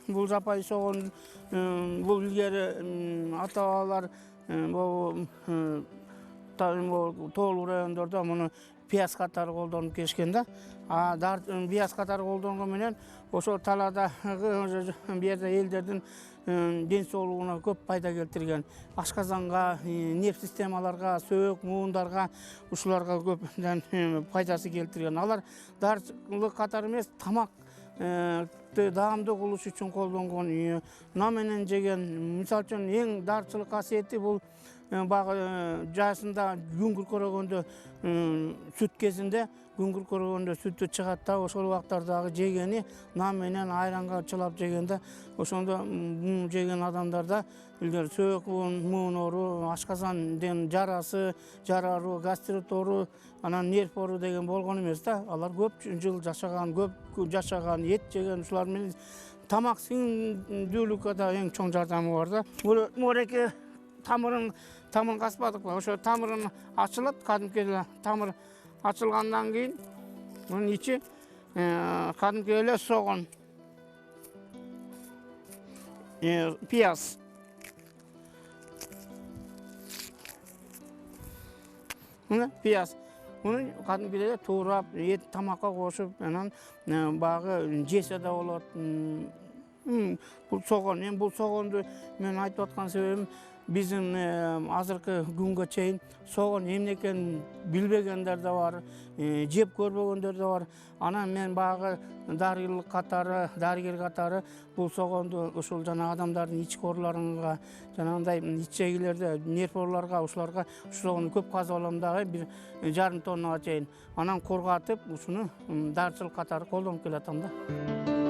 Бул жапай согон, бул илгери ата-бабалар тоолуу райондордо муну пияз катары колдонуп келишкен да. Пияз катары колдонгон менен ошол таладагы бу жерде элдердин ден соолугуна көп пайда келтирген. Ашказанга, нерв системаларга, сөбөк, муундарга, ушуларга көп пайдасы келтирген. Алар дарчылык катары эмес, тамак даамдуу кылыш үчүн колдонгон, нан менен жеген. Мисалы үчүн эң дарчылык касиети бул багы жаасында күн күркөрөгөндө, сүт кезинде күн күркөрөгөндө сүтү чыгат да, ошол убактардагы жегени нан менен айранга чылап жегенде, ошондо жеген адамдарда илгери сөбөк муун оору, ашказандын жарасы, жара оору, гастрит оору, анан нерв оору деген болгон эмес да. Алар көп жыл жашаган, көп жашаган, эт жеген, ушулар менен тамак сиңдүүлүккө да эң чоң жардамы бар да. Мореке тамырын каспадык ба, ошо тамырын ачылат, кадимки эле тамыр ачылгандан кийин мунун ичи кадимки эле согон пияз. Мына пияз. Муну кадимки эле туурап, эт тамакка кошуп, анан багы жесе да болот. Бул согон. Бул согонду мен айтып аткан себебим, биздин азыркы күнгө чейин согон эмне экенин билбегендер да бар, жеп көрбөгөндөр да бар. Анан мен багы дарыгерлык катары, дарыгер катары бул согонду ушул жана адамдардын ички ооруларына, жанагындай ичегилерде, нерв ооруларга, ушуларга согонду көп казып алам дагы, 1,5 тоннага чейин. Анан коргатып, ушуну дарчылык катары колдонуп келатам да.